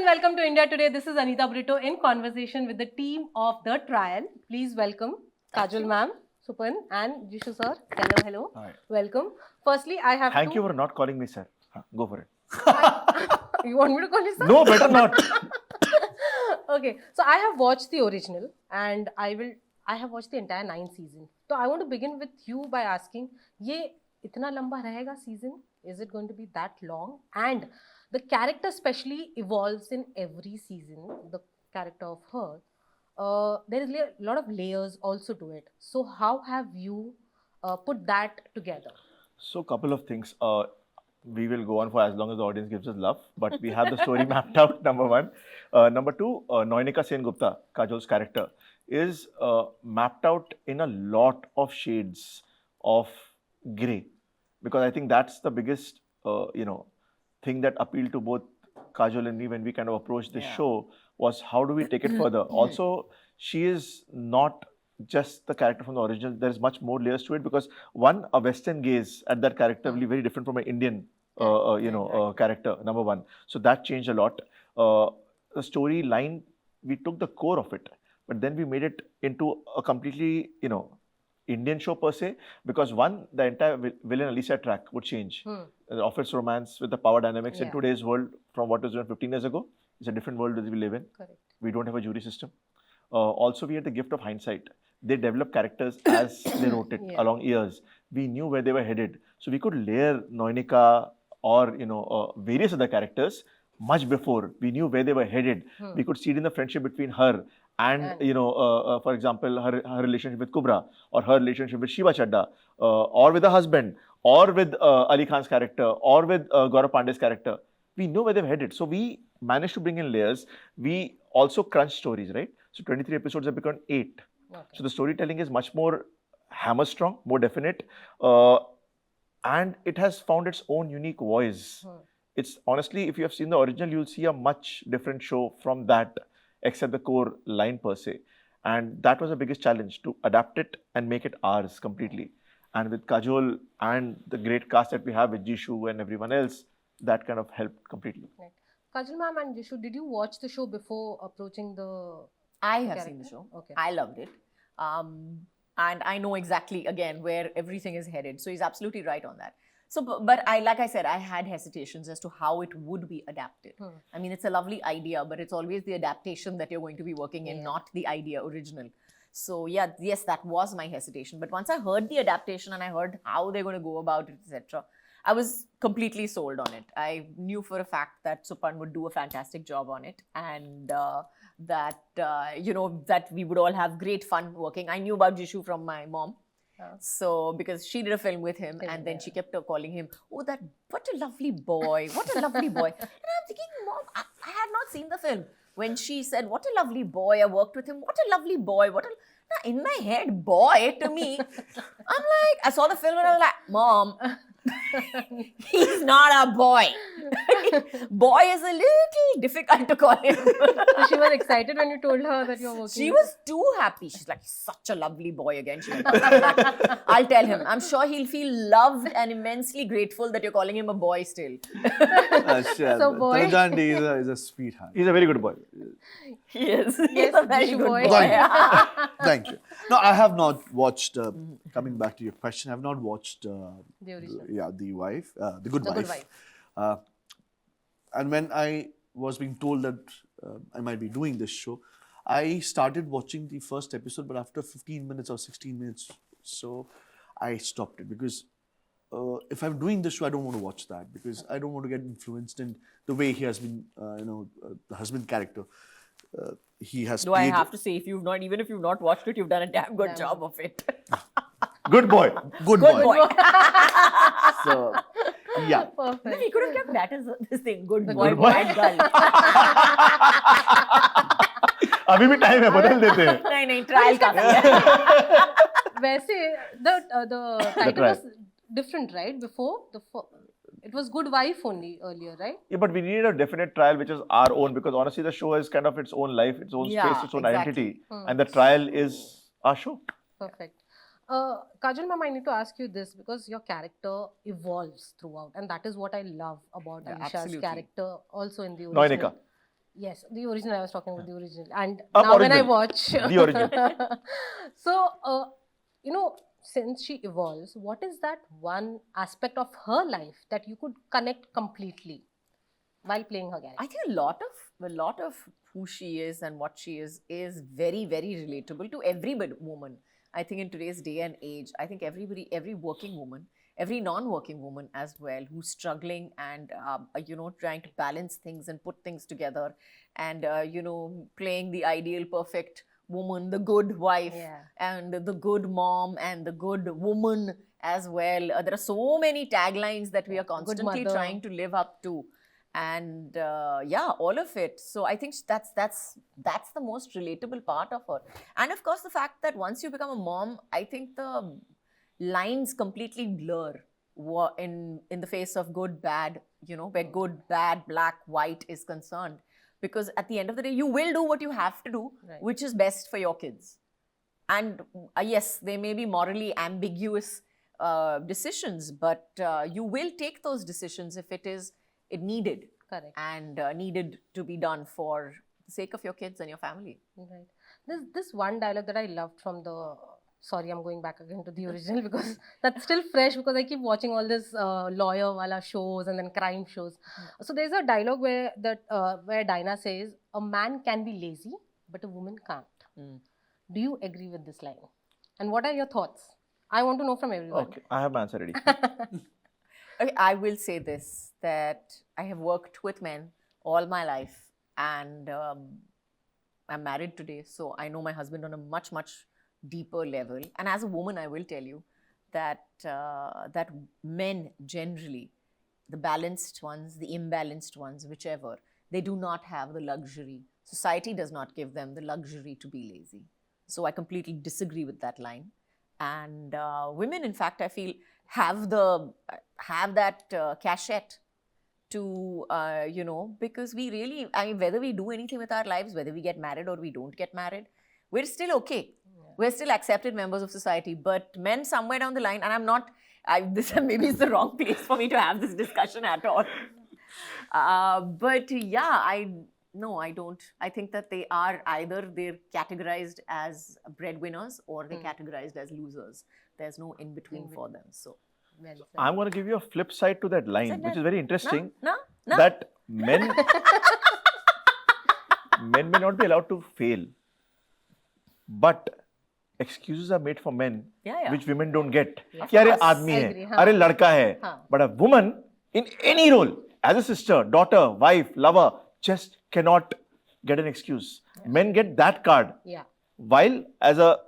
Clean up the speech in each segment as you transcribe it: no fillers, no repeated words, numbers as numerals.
welcome to India Today. This is Anita Britto in conversation with the team of The Trial. Please welcome Kajol ma'am, Suparn and Jisshu sir. Hello, hello. Hi. Welcome. Firstly, I have Thank you for not calling me sir. Go for it. You want me to call you sir? No, better not. Okay, so I have watched the original and I have watched the entire 9 season. So I want to begin with you by asking, ये इतना लंबा रहेगा season? Is it going to be that long? And the character especially evolves in every season. The character of her, there is a lot of layers also to it. So how have you put that together? So, couple of things. We will go on for as long as the audience gives us love, but we have the story mapped out, number one. Number two, Noinika Sengupta, Kajol's character, is mapped out in a lot of shades of grey. Because I think that's the biggest, thing that appealed to both Kajol and me when we kind of approached this show was how do we take it further? Also, she is not just the character from the original. There is much more layers to it because one, a Western gaze at that character will be very different from an Indian, character. Number one, so that changed a lot. The storyline, we took the core of it, but then we made it into a completely, Indian show per se, because one, the entire villain Alicia track would change. The office romance with the power dynamics in today's world from what was done 15 years ago, it's a different world that we live in. Correct. We don't have a jury system. Also, we had the gift of hindsight. They developed characters as they wrote it along years. We knew where they were headed. So we could layer Noinika or, various other characters much before we knew where they were headed. We could see it in the friendship between her and, for example, her relationship with Kubra or her relationship with Shiva Chadda or with her husband or with Ali Khan's character or with Gaurav Pandey's character. We know where they've headed. So we managed to bring in layers. We also crunch stories, right? So 23 episodes have become 8. Okay. So the storytelling is much more hammer strong, more definite. And it has found its own unique voice. It's honestly, if you have seen the original, you'll see a much different show from that, except the core line per se. And that was the biggest challenge, to adapt it and make it ours completely. And with Kajol and the great cast that we have with Jisshu and everyone else, that kind of helped completely. Right. Kajol ma'am and Jisshu, did you watch the show before approaching the I have character? seen the show. Okay. I loved it. And I know exactly, again, where everything is headed. So he's absolutely right on that. So, but like I said, I had hesitations as to how it would be adapted. I mean, it's a lovely idea, but it's always the adaptation that you're going to be working in, not the idea original. So yes, that was my hesitation. But once I heard the adaptation and I heard how they're going to go about it, etc., I was completely sold on it. I knew for a fact that Suparn would do a fantastic job on it, and that we would all have great fun working. I knew about Jisshu from my mom. So, because she did a film with him and then she kept calling him, oh, what a lovely boy, what a lovely boy. And I'm thinking, Mom, I had not seen the film. When she said, what a lovely boy, I worked with him, what a lovely boy, now, in my head, boy, to me, I'm like, I saw the film and I was like, Mom, he's not a boy. Boy is a little difficult to call him. So she was excited when you told her that you're working. She was too happy. She's like, such a lovely boy again. She went, I'll tell him. I'm sure he'll feel loved and immensely grateful that you're calling him a boy still. So boy. Talajandi is a sweetheart. He's a very good boy. He is. He's a very Jisshu good boy. boy. Thank you. No, I have not watched, coming back to your question, I have not watched The original. The wife, the good The wife. Good Wife. And when I was being told that I might be doing this show, I started watching the first episode, but after 15 minutes or 16 minutes, so I stopped it because if I'm doing this show, I don't want to watch that because I don't want to get influenced in the way he has been, the husband character. He has. No, I have to say, if you've not watched it, you've done a damn good job of it. Good boy. Good boy. So, yeah. Perfect. We could have kept that as this thing. Good boy, good boy. bad girl. अभी भी time है, बदल देते हैं. नहीं, trial काफी है. वैसे the title was different, right? Before it was Good Wife only earlier, right? Yeah, but we needed a definite trial which is our own because honestly the show is kind of its own life, its own space, its own identity. And the trial is our show. Perfect. Kajol ma'am, I need to ask you this because your character evolves throughout and that is what I love about Alisha's absolutely. character also in the original. Noinika. Yes, the original. I was talking about the original, and Ab now when I original. watch The original. So, you know, since she evolves, what is that one aspect of her life that you could connect completely while playing her character? I think a lot of who she is and what she is very, very relatable to every woman. I think in today's day and age, I think every working woman, every non-working woman as well, who's struggling and trying to balance things and put things together, and playing the ideal, perfect woman, the good wife, Yeah. and the good mom, and the good woman as well. There are so many taglines that we are Good constantly mother. trying to live up to, and all of it. So I think that's the most relatable part of her. And of course, the fact that once you become a mom, I think the lines completely blur in the face of good, bad, where good, bad, black, white is concerned. Because at the end of the day, you will do what you have to do, Right. which is best for your kids. And yes, they may be morally ambiguous decisions, but you will take those decisions if it needed Correct. and needed to be done for the sake of your kids and your family. Right. There's this one dialogue that I loved from the. Sorry, I'm going back again to the original because that's still fresh because I keep watching all this lawyer wala shows and then crime shows. So there's a dialogue where Dinah says, "A man can be lazy, but a woman can't." Mm. Do you agree with this line? And what are your thoughts? I want to know from everyone. Okay, I have my answer ready. Okay, I will say this, that I have worked with men all my life, and I'm married today, so I know my husband on a much, much deeper level. And as a woman, I will tell you that that men generally, the balanced ones, the imbalanced ones, whichever, they do not have the luxury. Society does not give them the luxury to be lazy. So I completely disagree with that line. And women, in fact, I feel have that cachet to because we really, whether we do anything with our lives, whether we get married or we don't get married, we're still okay. We're still accepted members of society. But men, somewhere down the line, and I'm not, this maybe is the wrong place for me to have this discussion at all. But yeah, no, I don't. I think that they are either they're categorized as breadwinners or they're categorized as losers. There's no in between for them. So Well said. I'm going to give you a flip side to that line, which is very interesting. no. That men may not be allowed to fail, but excuses are made for men, Yeah. which women don't get. Of कि अरे course. आदमी I है, agree, हाँ. अरे लड़का है. हाँ. But a woman in any role, as a sister, daughter, wife, lover, just cannot get an excuse. Men get that card. Yeah. While as a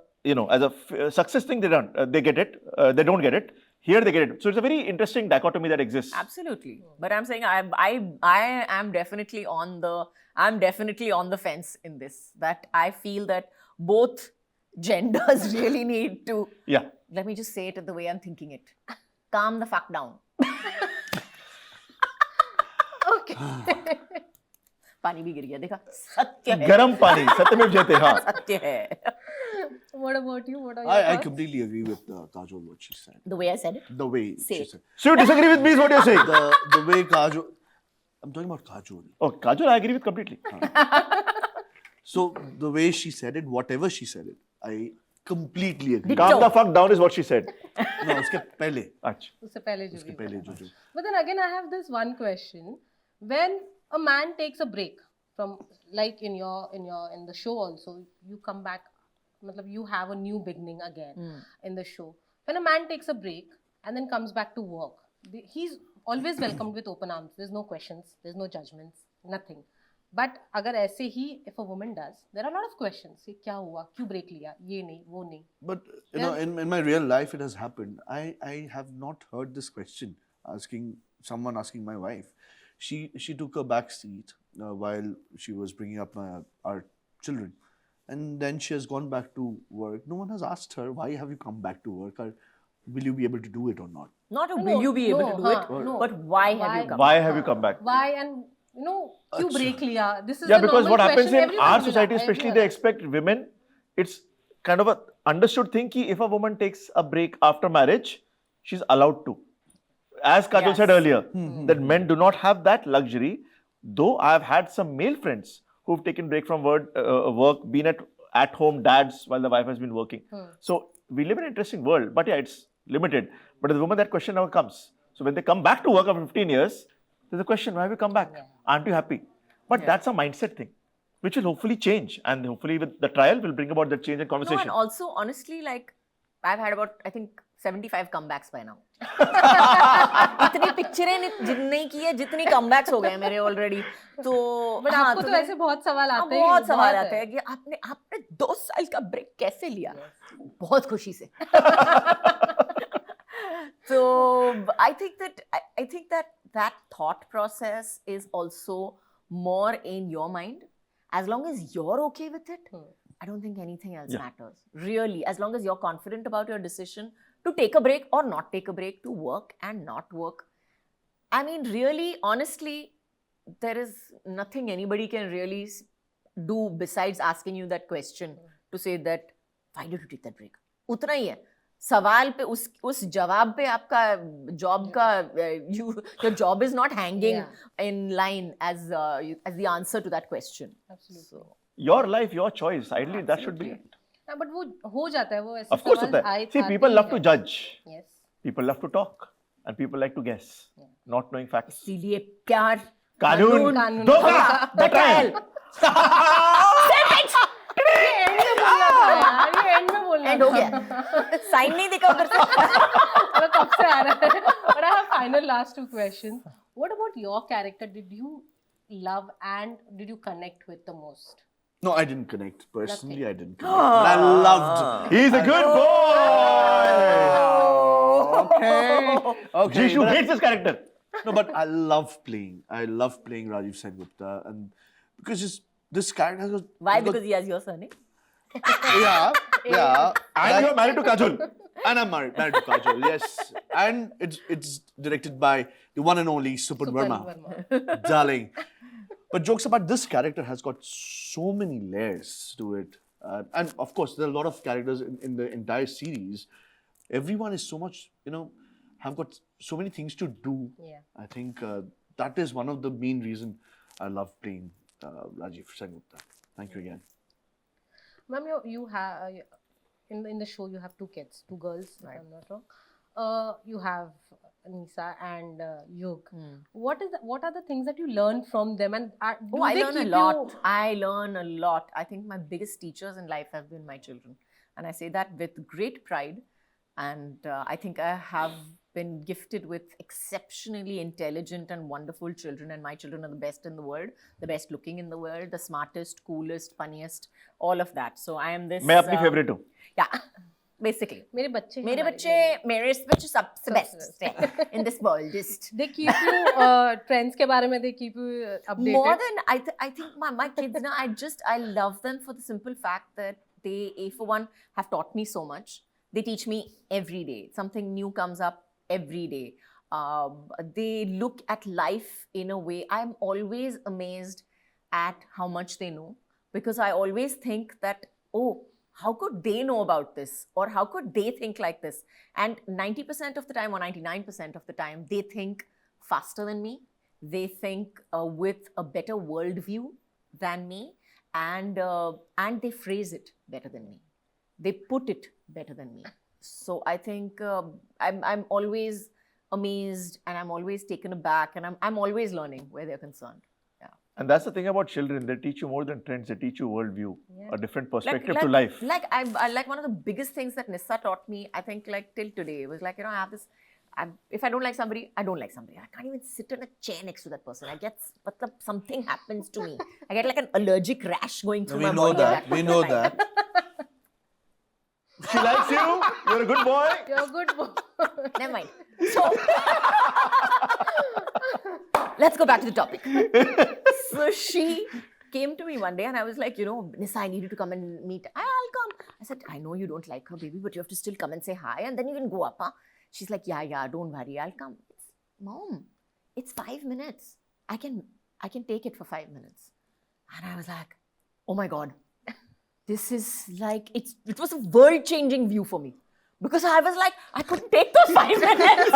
success thing, they don't get it. They don't get it. Here they get it. So it's a very interesting dichotomy that exists. Absolutely. But I'm saying I am definitely on the fence in this. That I feel that both genders really need to, Yeah. let me just say it the way I'm thinking it. Calm the fuck down. Okay. पानी भी गिर गया, देखा? सत्य है. गरम पानी, सत्यमेव जयते. हाँ. सत्य है. What about you? What are your I thoughts? completely agree with Kajol, what she said. The way I said it. The way Say she it. said. So you disagree with me is what you're saying? The way Kajol, I'm talking about Kajol. Oh, Kajol, I agree with completely. So the way she said it, whatever she said it, I completely agree. Britto. Calm the fuck down is what she said. No, उसके पहले. अच्छा. उससे पहले जो उसके भी पहले बोला. जो. But then again, I have this one question. When a man takes a break from, like in the show also, you come back, matlab you have a new beginning again in the show. When a man takes a break and then comes back to work, he's always welcomed with open arms. There's no questions, there's no judgments, nothing. But अगर ऐसे ही if a woman does, there are a lot of questions. ये क्या हुआ? क्यों break लिया? ये नहीं, वो नहीं. But you know, in my real life, it has happened. I have not heard this question someone asking my wife. She took a back seat while she was bringing up our children, and then she has gone back to work. No one has asked her, why have you come back to work, or will you be able to do it or not? Not will you be able to do it, no. but why have you come? Why have you come back? Why? And क्यों break लिया? This is Yeah, a because normal what happens question in everyone our will society, ask, especially, everyone they asks. expect women, it's kind of a understood thing कि if a woman takes a break after marriage, she's allowed to. As Kajol said Yes. earlier, that men do not have that luxury. Though I've had some male friends who've taken break from work, been at home dads while the wife has been working. So we live in an interesting world, but yeah, it's limited. But as a woman, that question never comes. So when they come back to work after 15 years, there's a question, why have you come back? Aren't you happy? But that's a mindset thing, which will hopefully change. And hopefully with the trial will bring about that change and conversation. No, and also, honestly, like, I've had about, I think, 75 comebacks by now. इतनी पिक्चरें नहीं की है जितनी comebacks हो गए मेरे already. तो But आपको तो ऐसे बहुत सवाल आते हैं. बहुत सवाल आते हैं कि आपने 2 साल का break कैसे लिया? बहुत खुशी से. So I think that thought process is also more in your mind. As long as you're okay with it, I don't think anything else matters. Really, as long as you're confident about your decision to take a break or not take a break, to work and not work. I mean, really, honestly, there is nothing anybody can really do besides asking you that question to say that, why did you take that break? उतना ही है. सवाल पे उस जवाब पे आपका job का your job is not hanging in line as the answer to that question. Absolutely. So, your life, your choice. Ideally, that should be it. But वो हो जाता है वो ऐसे Of course, सवाल होता है. आते See, people love to हैं. judge. Yes. People love to talk. And people like to guess, not knowing facts. इसीलिए प्यार कानून धोखा betrayal. ये एंड में बोलना एंड हो गया. साइन नहीं देखा उधर से. मतलब कब से आ रहा है. But I have final last 2 questions. What about your character? Did you love and did you connect with the most? No, I didn't connect. Personally, I didn't connect. But I loved. He's a good boy. Okay. Jisshu but hates his character. No, but I love playing. I love playing Rajiv Sengupta, and because this character has. Why? Because he has your surname. Yeah. And you're married to Kajol. And I'm married to Kajol, yes. And it's directed by the one and only Suparn Verma. Darling. But jokes apart, this character has got so many layers to it. And of course, there are a lot of characters in the entire series. Everyone is so much, have got so many things to do. Yeah. I think that is one of the main reasons I love playing Rajiv Sengupta. Thank you again. Ma'am, you have in the show you have 2 kids, 2 girls, if I'm not wrong. You have Anita and Yug. What are the things that you learn from them? And I learn a lot. I learn a lot. I think my biggest teachers in life have been my children, and I say that with great pride. And I think I have been gifted with exceptionally intelligent and wonderful children, and my children are the best in the world, the best looking in the world, the smartest, coolest, funniest, all of that. So I am this. मैं अपनी favorite हूँ. Yeah, basically. मेरे बच्चे सबसे best in this world. Just they keep you trends के बारे में they keep you updated. More than I think my kids now. I love them for the simple fact that they, for one, have taught me so much. They teach me every day. Something new comes up every day. They look at life in a way. I'm always amazed at how much they know, because I always think that, oh, how could they know about this? Or how could they think like this? And 90% of the time or 99% of the time, they think faster than me. They think with a better worldview than me. And they phrase it better than me. They put it better than me. So I think I'm always amazed, and I'm always taken aback, and I'm always learning where they're concerned. Yeah. And that's the thing about children. They teach you more than trends. They teach you worldview, a different perspective to life. I like one of the biggest things that Nissa taught me, I think, like till today, was like, I have this. If I don't like somebody, I don't like somebody. I can't even sit in a chair next to that person. I get, something happens to me. I get like an allergic rash going through my body. We know that. She likes you. You're a good boy. You're a good boy. Never mind. So, let's go back to the topic. So she came to me one day and I was like, Nissa, I need you to come and meet. I'll come. I said, I know you don't like her, baby, but you have to still come and say hi, and then you can go up. Huh? She's like, yeah, don't worry, I'll come. Mom, it's 5 minutes. I can take it for 5 minutes. And I was like, oh my God. This is like, it was a world-changing view for me. Because I was like, I couldn't take those 5 minutes.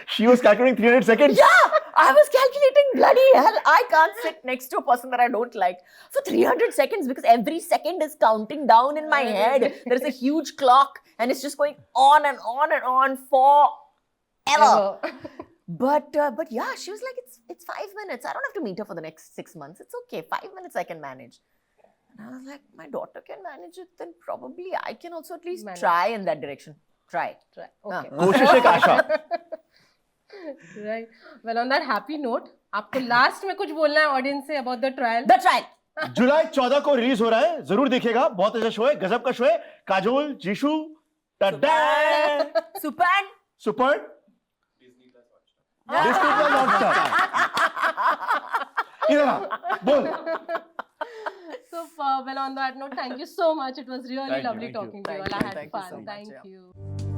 She was calculating 300 seconds. Yeah, I was calculating bloody hell, I can't sit next to a person that I don't like for 300 seconds because every second is counting down in my head. There's a huge clock and it's just going on and on and on forever. But yeah, she was like, it's 5 minutes. I don't have to meet her for the next 6 months. It's okay. 5 minutes I can manage. And I was like, my daughter can manage it, then probably I can also at least try in that direction. Try. Okay. कोशिश एक आशा. Right. Well, on that happy note, आपको last में कुछ बोलना है audience से about the trial? The trial. जुलाई 14 को release हो रहा है, जरूर देखिएगा. बहुत अच्छा शो है, गजब का शो है. Kajol, जीशू, Suparn. सुपर्न, Disney Plus Hotstar. बोल. So, well, on that note, thank you so much. It was really Thank you, lovely thank you. talking to you. Thank All I you, had thank you fun. so much, Thank yeah. you.